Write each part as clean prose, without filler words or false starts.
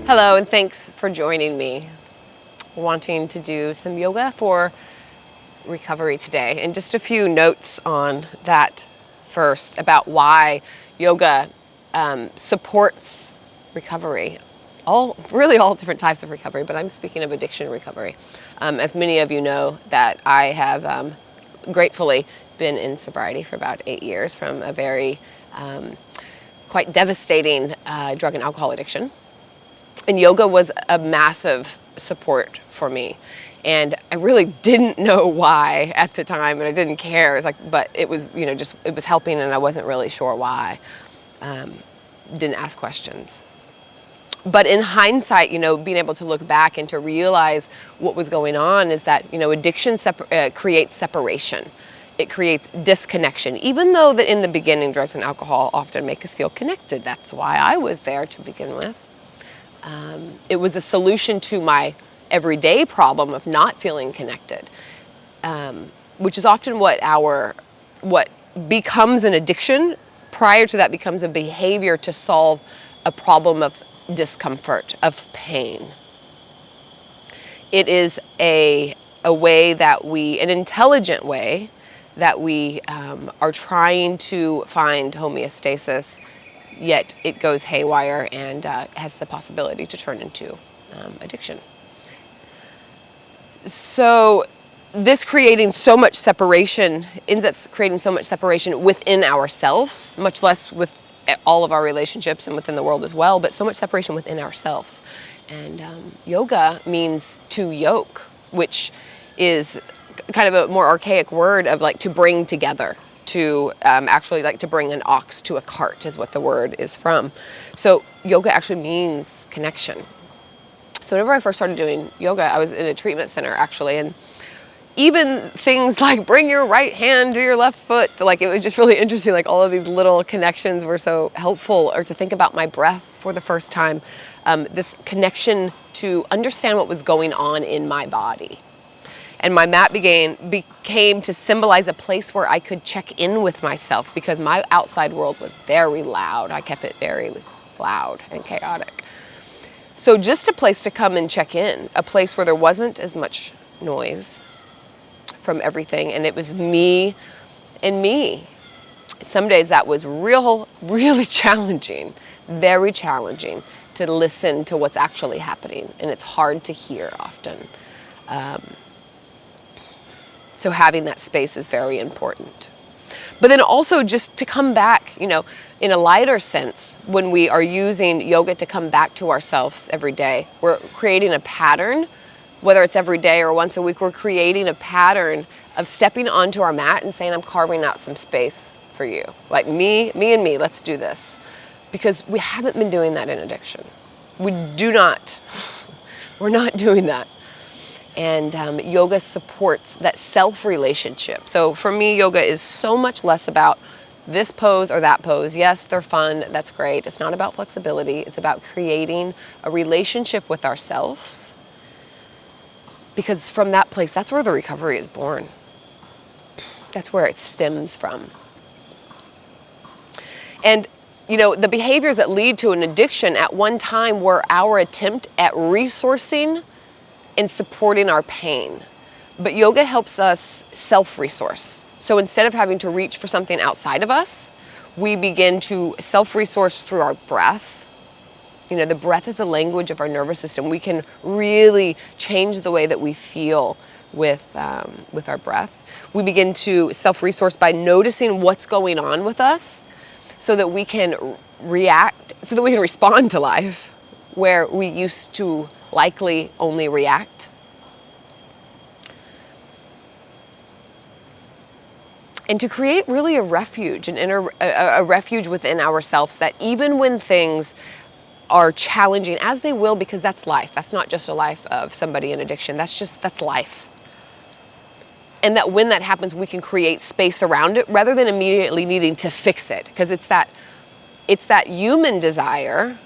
Hello, and thanks for joining me. Wanting to do some yoga for recovery today. And just a few notes on that first about why yoga supports recovery. Really all different types of recovery, but I'm speaking of addiction recovery. As many of you know, that I have gratefully been in sobriety for about 8 years from a very quite devastating drug and alcohol addiction. And yoga was a massive support for me. And I really didn't know why at the time, and I didn't care. It was like, but it was, it was helping, and I wasn't really sure why. Didn't ask questions. But in hindsight, being able to look back and to realize what was going on is that, addiction creates separation. It creates disconnection. Even though that in the beginning, drugs and alcohol often make us feel connected. That's why I was there to begin with. It was a solution to my everyday problem of not feeling connected, which is often what becomes an addiction. Prior to that becomes a behavior to solve a problem of discomfort, of pain. It is an intelligent way that we are trying to find homeostasis, yet it goes haywire and has the possibility to turn into addiction. So this creating so much separation ends up creating so much separation within ourselves, much less with all of our relationships and within the world as well, but so much separation within ourselves. And yoga means to yoke, which is kind of a more archaic word of like to bring together. To actually like to bring an ox to a cart is what the word is from. So yoga actually means connection. So whenever I first started doing yoga, I was in a treatment center actually, and even things like bring your right hand to your left foot, like it was just really interesting, like all of these little connections were so helpful. Or to think about my breath for the first time, this connection to understand what was going on in my body. And my mat became to symbolize a place where I could check in with myself, because my outside world was very loud. I kept it very loud and chaotic. So just a place to come and check in, a place where there wasn't as much noise from everything, and it was me and me. Some days that was really challenging, very challenging to listen to what's actually happening, and it's hard to hear often. So having that space is very important. But then also just to come back, in a lighter sense, when we are using yoga to come back to ourselves every day, we're creating a pattern, whether it's every day or once a week, we're creating a pattern of stepping onto our mat and saying, I'm carving out some space for you. Like me and me, let's do this. Because we haven't been doing that in addiction. We're not doing that. And yoga supports that self-relationship. So for me, yoga is so much less about this pose or that pose. Yes, they're fun, that's great. It's not about flexibility. It's about creating a relationship with ourselves. Because from that place, that's where the recovery is born. That's where it stems from. And the behaviors that lead to an addiction at one time were our attempt at resourcing and supporting our pain. But yoga helps us self-resource. So instead of having to reach for something outside of us, we begin to self-resource through our breath. The breath is the language of our nervous system. We can really change the way that we feel with our breath. We begin to self-resource by noticing what's going on with us so that we can respond to life where we used to likely only react. And to create really a refuge, a refuge within ourselves, that even when things are challenging, as they will, because that's life. That's not just a life of somebody in addiction. That's life. And that when that happens, we can create space around it rather than immediately needing to fix it. Because it's that human desire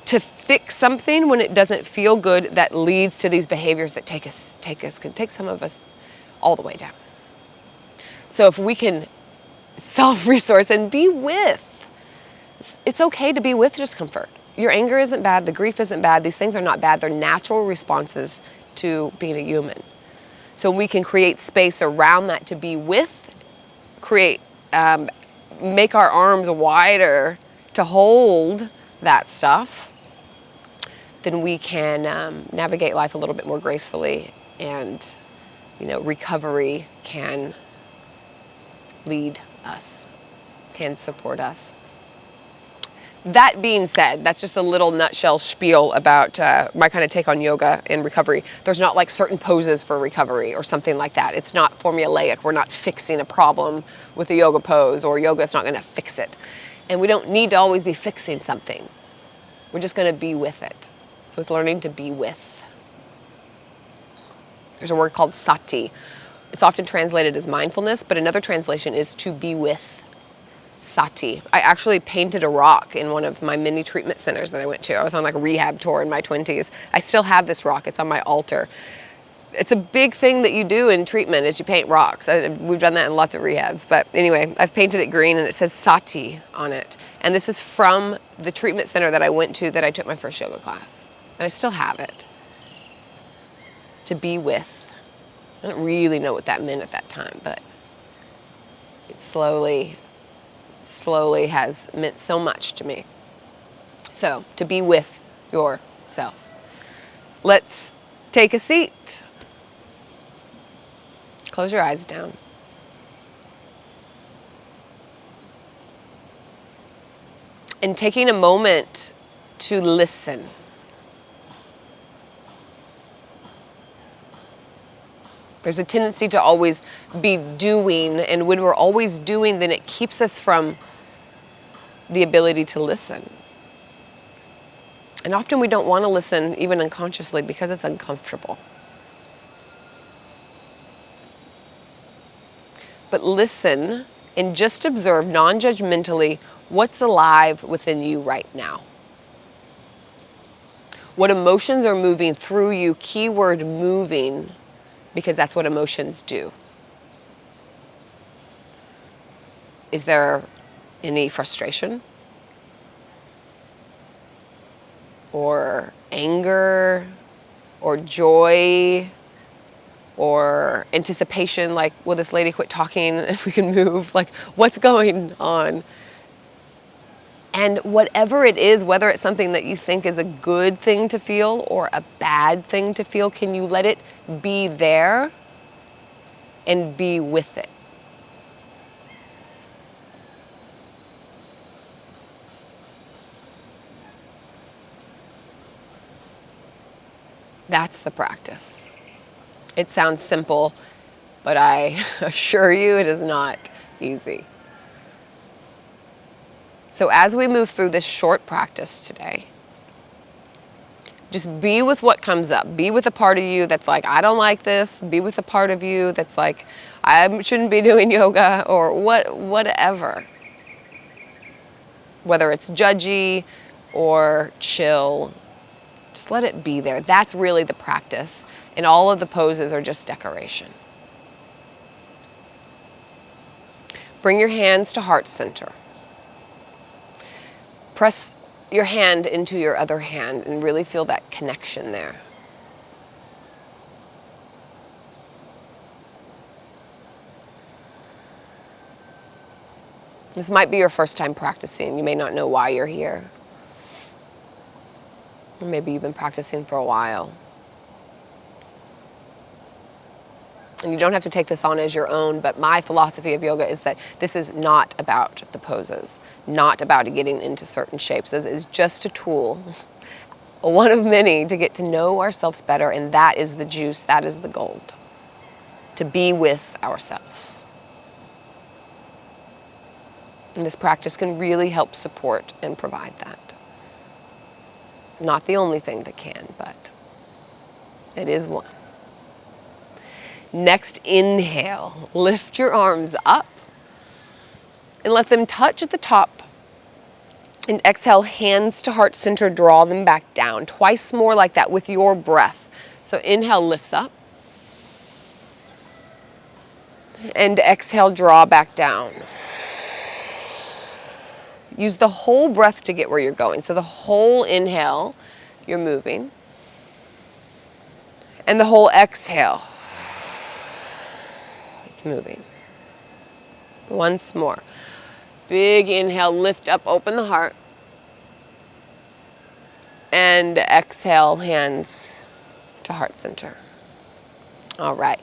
to fix something when it doesn't feel good that leads to these behaviors that can take some of us all the way down. So if we can self-resource and be with, it's okay to be with discomfort. your anger isn't bad, the grief isn't bad, these things are not bad, they're natural responses to being a human. So we can create space around that to be with, make our arms wider to hold that stuff, then we can navigate life a little bit more gracefully, and recovery can lead us, can support us. That being said, that's just a little nutshell spiel about my kind of take on yoga and recovery. There's not like certain poses for recovery or something like that. It's not formulaic. We're not fixing a problem with a yoga pose, or yoga is not going to fix it. And we don't need to always be fixing something. We're just going to be with it. So it's learning to be with. There's a word called sāthī. It's often translated as mindfulness, but another translation is to be with. Sāthī. I actually painted a rock in one of my mini treatment centers that I went to. I was on like a rehab tour in my 20s. I still have this rock. It's on my altar. It's a big thing that you do in treatment is you paint rocks. We've done that in lots of rehabs. But anyway, I've painted it green and it says sāthī on it. And this is from the treatment center that I went to that I took my first yoga class. And I still have it. To be with. I don't really know what that meant at that time, but it slowly has meant so much to me. So, to be with yourself. Let's take a seat. Close your eyes down. And taking a moment to listen. There's a tendency to always be doing, and when we're always doing, then it keeps us from the ability to listen. And often we don't want to listen, even unconsciously, because it's uncomfortable. But listen and just observe non-judgmentally what's alive within you right now. What emotions are moving through you, keyword moving, because that's what emotions do. Is there any frustration? Or anger? Or joy? Or anticipation, like, will this lady quit talking if we can move? Like, what's going on? And whatever it is, whether it's something that you think is a good thing to feel or a bad thing to feel, can you let it be there and be with it? That's the practice. It sounds simple, but I assure you it is not easy. So as we move through this short practice today, just be with what comes up. Be with a part of you that's like, I don't like this. Be with a part of you that's like, I shouldn't be doing yoga, or whatever. Whether it's judgy or chill, just let it be there. That's really the practice. And all of the poses are just decoration. Bring your hands to heart center. Press your hand into your other hand and really feel that connection there. This might be your first time practicing. You may not know why you're here. Or maybe you've been practicing for a while. And you don't have to take this on as your own, but my philosophy of yoga is that this is not about the poses, not about getting into certain shapes. This is just a tool, one of many, to get to know ourselves better, and that is the juice, that is the gold, to be with ourselves. And this practice can really help support and provide that. Not the only thing that can, but it is one. Next, inhale. Lift your arms up and let them touch at the top. And exhale, hands to heart center, draw them back down. Twice more like that with your breath. So inhale, lifts up. And exhale, draw back down. Use the whole breath to get where you're going. So the whole inhale, you're moving. And the whole exhale, it's moving. Once more. Big inhale, lift up, open the heart. And exhale, hands to heart center. All right.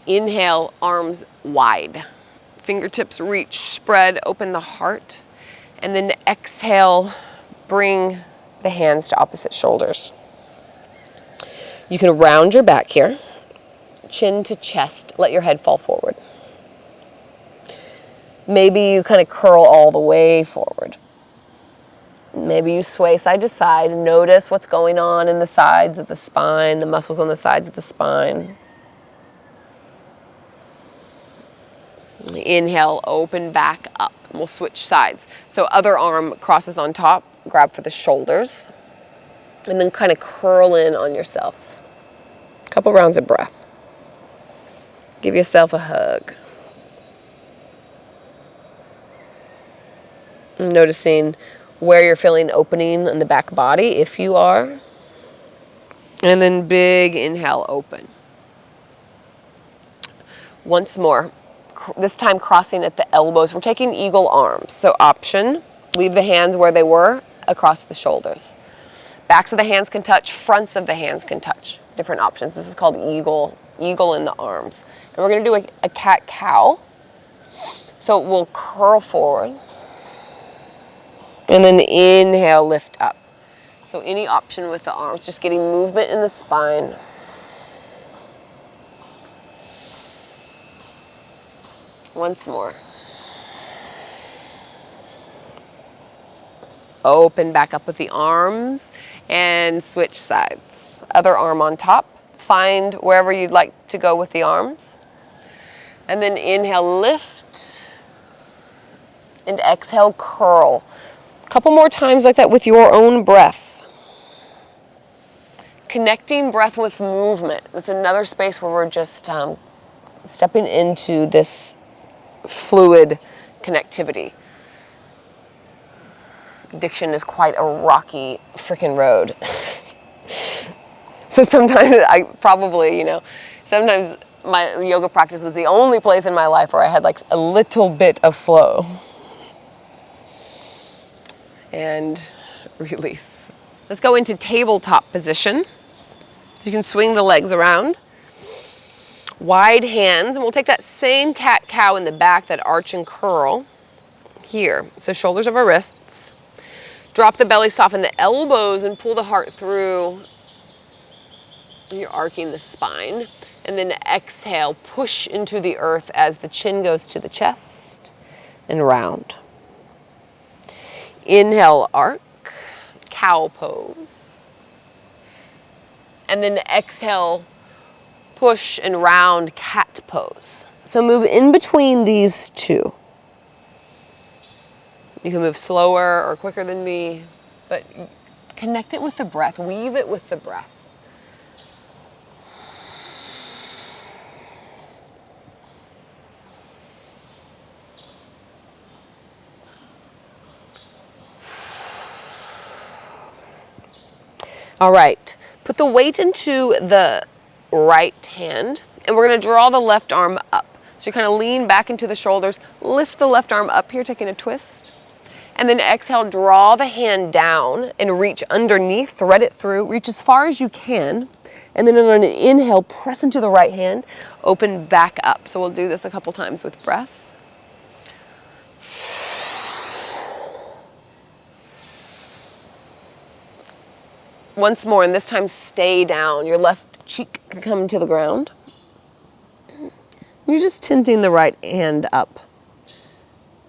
Inhale, arms wide. Fingertips reach, spread, open the heart. And then exhale, bring the hands to opposite shoulders. You can round your back here, chin to chest, let your head fall forward. Maybe you kind of curl all the way forward. Maybe you sway side to side and notice what's going on in the sides of the spine, the muscles on the sides of the spine. Inhale, open back up. We'll switch sides. So other arm crosses on top, grab for the shoulders, and then kind of curl in on yourself. A couple rounds of breath. Give yourself a hug. Noticing where you're feeling opening in the back body, if you are. And then big inhale, open. Once more, this time crossing at the elbows. We're taking eagle arms. So option, leave the hands where they were across the shoulders. Backs of the hands can touch, fronts of the hands can touch. Different options. This is called eagle in the arms. And we're going to do a cat-cow. So we'll curl forward. And then inhale, lift up. So any option with the arms, just getting movement in the spine. Once more. Open back up with the arms and switch sides. Other arm on top. Find wherever you'd like to go with the arms. And then inhale, lift. And exhale, curl. A couple more times like that with your own breath. Connecting breath with movement. This is another space where we're just stepping into this fluid connectivity. Addiction is quite a rocky freaking road. So sometimes sometimes my yoga practice was the only place in my life where I had like a little bit of flow. And release. Let's go into tabletop position. So you can swing the legs around. Wide hands, and we'll take that same cat-cow in the back, that arch and curl here. So shoulders over wrists. Drop the belly, soften the elbows, and pull the heart through. You're arcing the spine. And then exhale, push into the earth as the chin goes to the chest and round. Inhale, arc, cow pose. And then exhale, push and round, cat pose. So move in between these two. You can move slower or quicker than me, but connect it with the breath, weave it with the breath. All right, put the weight into the right hand, and we're going to draw the left arm up. So you kind of lean back into the shoulders, lift the left arm up here, taking a twist, and then exhale, draw the hand down and reach underneath, thread it through, reach as far as you can, and then on an inhale, press into the right hand, open back up. So we'll do this a couple times with breath. Once more, and this time stay down. Your left cheek can come to the ground. You're just tilting the right hand up.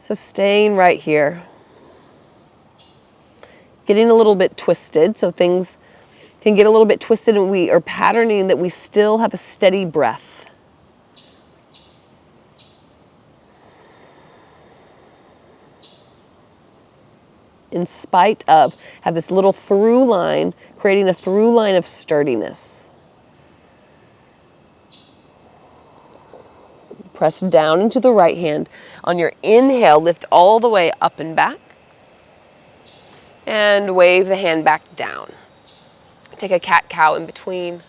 So staying right here. Getting a little bit twisted, so things can get a little bit twisted, and we are patterning that we still have a steady breath. In spite of, have this little through line, creating a through line of sturdiness. Press down into the right hand. On your inhale, lift all the way up and back. And wave the hand back down. Take a cat-cow in between.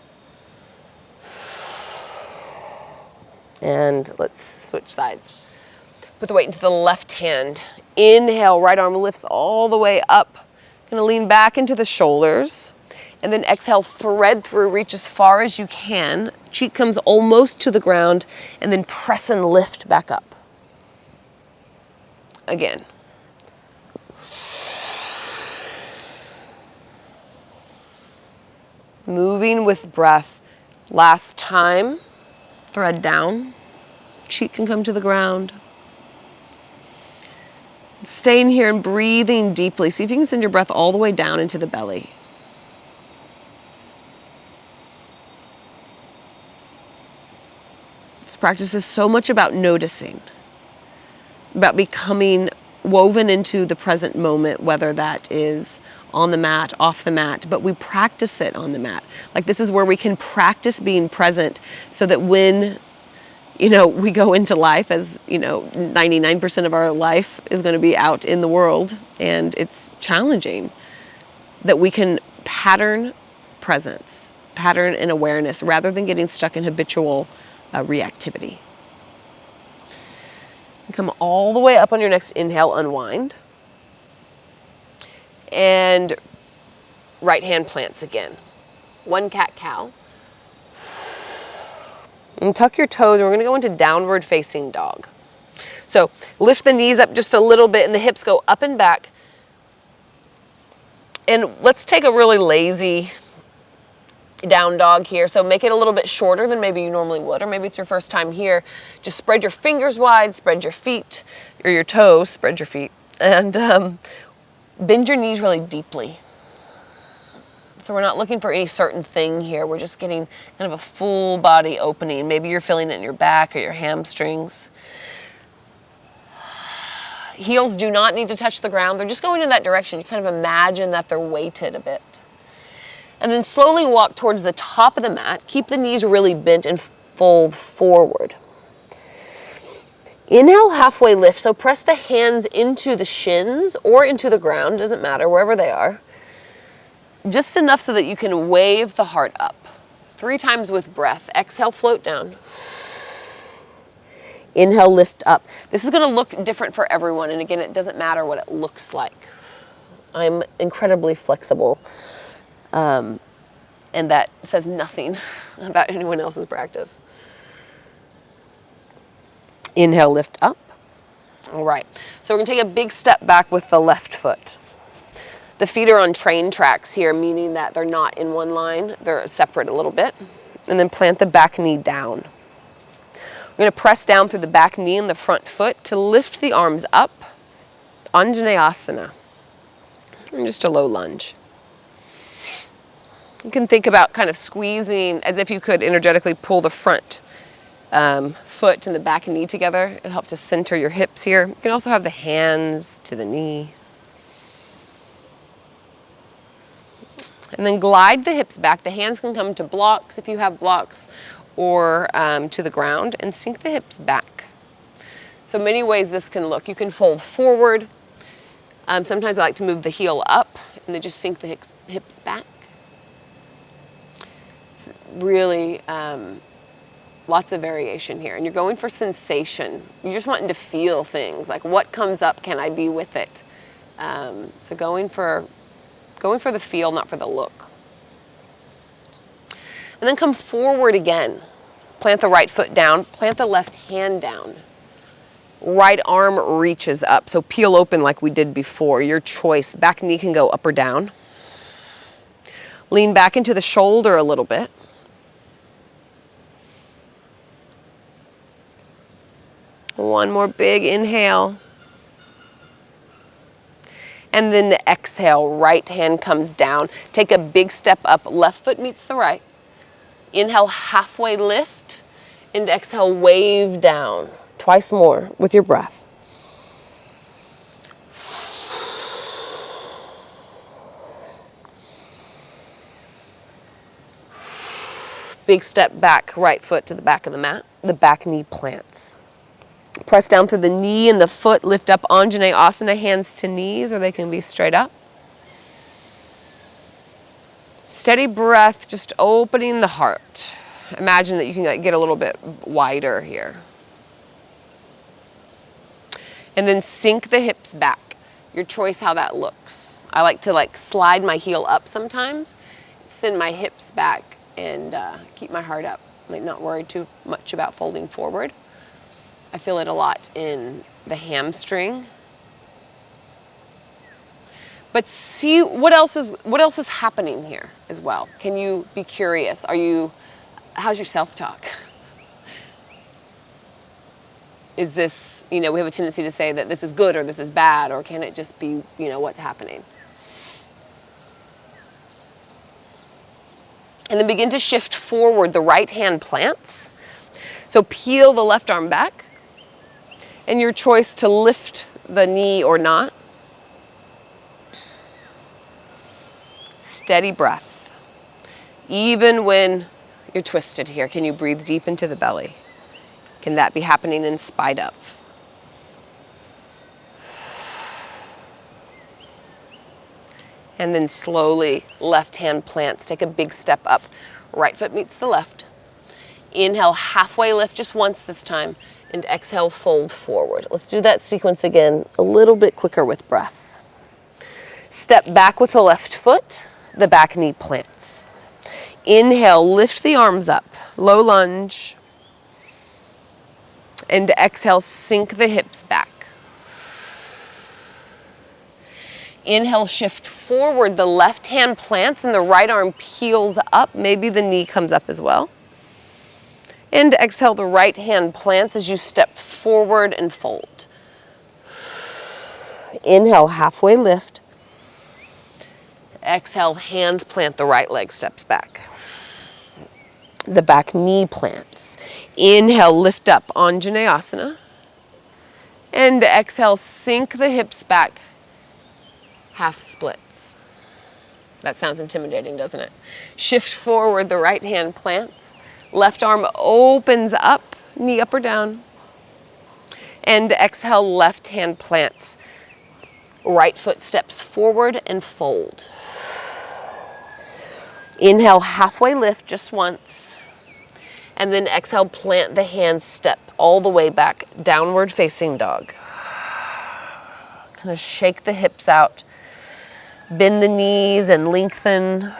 And let's switch sides. Put the weight into the left hand. Inhale, right arm lifts all the way up. Gonna lean back into the shoulders. And then exhale, thread through, reach as far as you can. Cheek comes almost to the ground, and then press and lift back up. Again. Moving with breath. Last time, thread down. Cheek can come to the ground. Staying here and breathing deeply. See if you can send your breath all the way down into the belly. This practice is so much about noticing, about becoming woven into the present moment, whether that is on the mat, off the mat, but we practice it on the mat. Like this is where we can practice being present so that when we go into life, as 99% of our life is going to be out in the world and it's challenging, that we can pattern presence, pattern and awareness rather than getting stuck in habitual reactivity. Come all the way up on your next inhale, unwind. And right hand plants again. One cat-cow. And tuck your toes, and we're gonna go into downward facing dog. So lift the knees up just a little bit and the hips go up and back. And let's take a really lazy down dog here. So make it a little bit shorter than maybe you normally would, or maybe it's your first time here. Just spread your fingers wide, spread your feet, or your toes, spread your feet, and bend your knees really deeply. So we're not looking for any certain thing here. We're just getting kind of a full body opening. Maybe you're feeling it in your back or your hamstrings. Heels do not need to touch the ground. They're just going in that direction. You kind of imagine that they're weighted a bit. And then slowly walk towards the top of the mat. Keep the knees really bent and fold forward. Inhale, halfway lift. So press the hands into the shins or into the ground. Doesn't matter, wherever they are. Just enough so that you can wave the heart up. 3 times with breath. Exhale, float down. Inhale, lift up. This is going to look different for everyone. And again, it doesn't matter what it looks like. I'm incredibly flexible. And that says nothing about anyone else's practice. Inhale, lift up. All right. So we're going to take a big step back with the left foot. The feet are on train tracks here, meaning that they're not in one line. They're separate a little bit. And then plant the back knee down. We're going to press down through the back knee and the front foot to lift the arms up. Anjaneyasana. And just a low lunge. You can think about kind of squeezing as if you could energetically pull the front foot and the back knee together. It'll help to center your hips here. You can also have the hands to the knee. And then glide the hips back. The hands can come to blocks if you have blocks, or to the ground, and sink the hips back. So many ways this can look. You can fold forward. Sometimes I like to move the heel up and then just sink the hips back. It's really lots of variation here. And you're going for sensation. You're just wanting to feel things. Like, what comes up, can I be with it? So going for the feel, not for the look. And then come forward again. Plant the right foot down, plant the left hand down. Right arm reaches up, so peel open like we did before, your choice. Back knee can go up or down. Lean back into the shoulder a little bit. One more big inhale. And then the exhale, right hand comes down. Take a big step up, left foot meets the right. Inhale, halfway lift, and exhale, wave down. Twice more with your breath. Big step back, right foot to the back of the mat. The back knee plants. Press down through the knee and the foot, lift up Anjaneyasana, hands to knees, or they can be straight up. Steady breath, just opening the heart. Imagine that you can get a little bit wider here. And then sink the hips back. Your choice how that looks. I like to slide my heel up sometimes, send my hips back, and keep my heart up. Like not worried too much about folding forward. I feel it a lot in the hamstring. But see what else is happening here as well. Can you be curious? How's your self-talk? Is this, we have a tendency to say that this is good or this is bad, or can it just be, what's happening? And then begin to shift forward. The right hand plants. So peel the left arm back, and your choice to lift the knee or not. Steady breath. Even when you're twisted here, can you breathe deep into the belly? Can that be happening in spite of? And then slowly, left hand plants. Take a big step up. Right foot meets the left. Inhale, halfway lift just once this time. And exhale, fold forward. Let's do that sequence again, a little bit quicker with breath. Step back with the left foot. The back knee plants. Inhale, lift the arms up. Low lunge. And exhale, sink the hips back. Inhale, shift forward. The left hand plants and the right arm peels up. Maybe the knee comes up as well. And exhale, the right hand plants as you step forward and fold. Inhale, halfway lift. Exhale, hands plant, the right leg steps back. The back knee plants. Inhale, lift up, Anjaneyasana. And exhale, sink the hips back, half splits. That sounds intimidating, doesn't it? Shift forward, the right hand plants. Left arm opens up, knee up or down. And exhale, left hand plants. Right foot steps forward and fold. Inhale, halfway lift just once. And then exhale, plant the hands, step all the way back, downward facing dog. Kind of shake the hips out. Bend the knees and lengthen.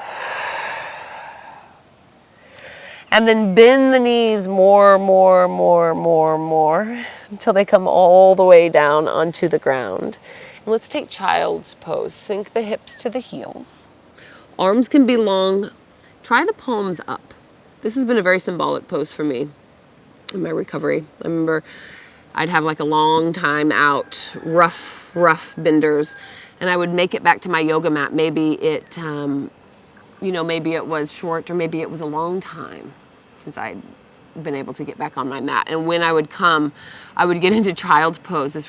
And then bend the knees more, until they come all the way down onto the ground. And let's take child's pose. Sink the hips to the heels. Arms can be long. Try the palms up. This has been a very symbolic pose for me in my recovery. I remember I'd have a long time out, rough benders, and I would make it back to my yoga mat. Maybe it, maybe it was short, or maybe it was a long time since I'd been able to get back on my mat. And when I would come, I would get into child's pose, this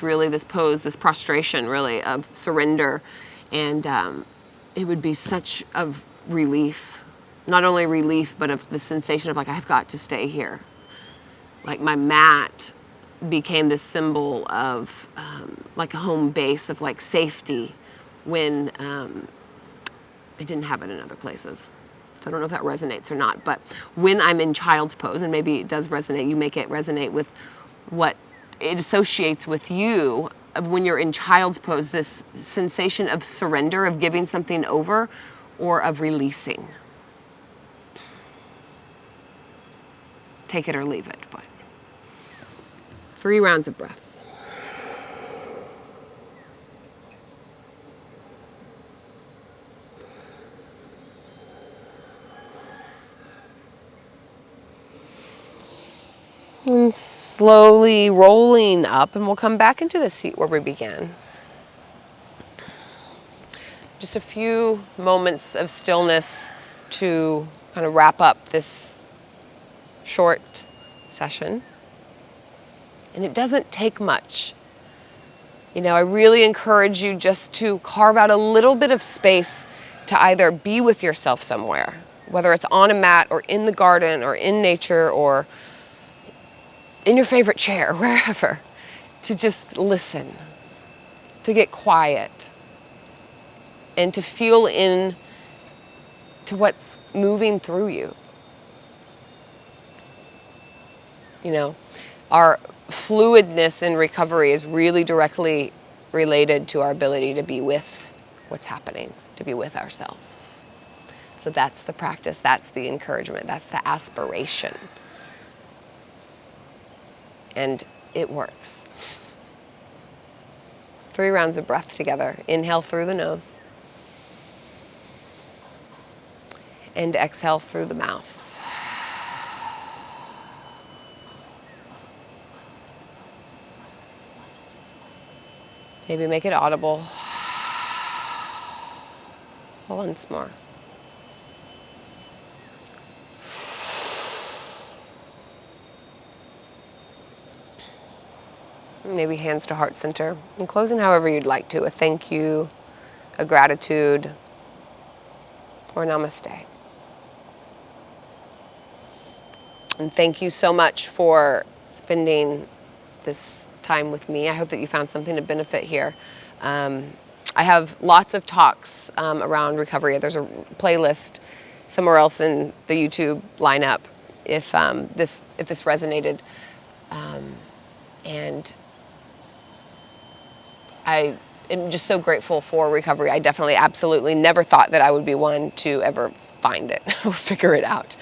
prostration really of surrender. And it would be such a relief, not only relief, but of the sensation of I've got to stay here. My mat became this symbol of a home base of safety when I didn't have it in other places. So I don't know if that resonates or not, but when I'm in child's pose, and maybe it does resonate, you make it resonate with what it associates with you when you're in child's pose, this sensation of surrender, of giving something over, or of releasing. Take it or leave it, but 3 rounds of breath. And slowly rolling up, and we'll come back into the seat where we began. Just a few moments of stillness to kind of wrap up this short session. And it doesn't take much. I really encourage you just to carve out a little bit of space to either be with yourself somewhere, whether it's on a mat or in the garden or in nature or in your favorite chair, wherever, to just listen, to get quiet, and to feel in to what's moving through you. You know, our fluidness in recovery is really directly related to our ability to be with what's happening, to be with ourselves. So that's the practice, that's the encouragement, that's the aspiration. And it works. 3 rounds of breath together. Inhale through the nose. And exhale through the mouth. Maybe make it audible. Once more. Maybe hands to heart center. And closing however you'd like to. A thank you, a gratitude, or namaste. And thank you so much for spending this time with me. I hope that you found something to benefit here. I have lots of talks around recovery. There's a playlist somewhere else in the YouTube lineup if this resonated. And I am just so grateful for recovery. I definitely, absolutely never thought that I would be one to ever find it or figure it out.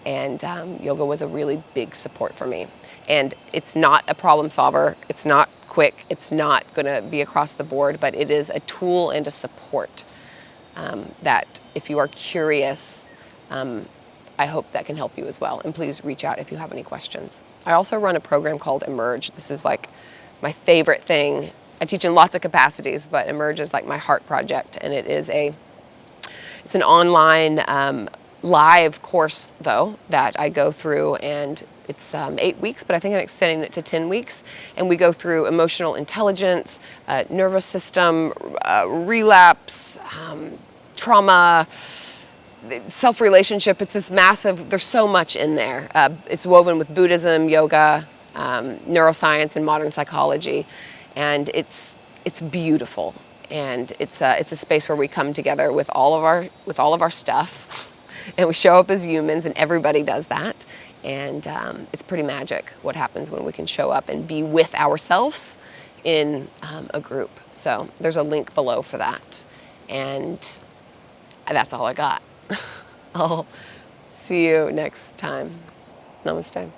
And yoga was a really big support for me. And it's not a problem solver. It's not quick. It's not going to be across the board, but it is a tool and a support that if you are curious, I hope that can help you as well. And please reach out if you have any questions. I also run a program called Emerge. This is like my favorite thing. I teach in lots of capacities, but Emerge is like my heart project. And it's an online live course, though, that I go through, and it's 8 weeks, but I think I'm extending it to 10 weeks. And we go through emotional intelligence, nervous system, relapse, trauma, self-relationship. It's this massive, there's so much in there. It's woven with Buddhism, yoga, neuroscience, and modern psychology. And it's beautiful. And it's a space where we come together with all of our stuff. And we show up as humans, and everybody does that. And it's pretty magic what happens when we can show up and be with ourselves in a group. So there's a link below for that. And that's all I got. I'll see you next time. Namaste.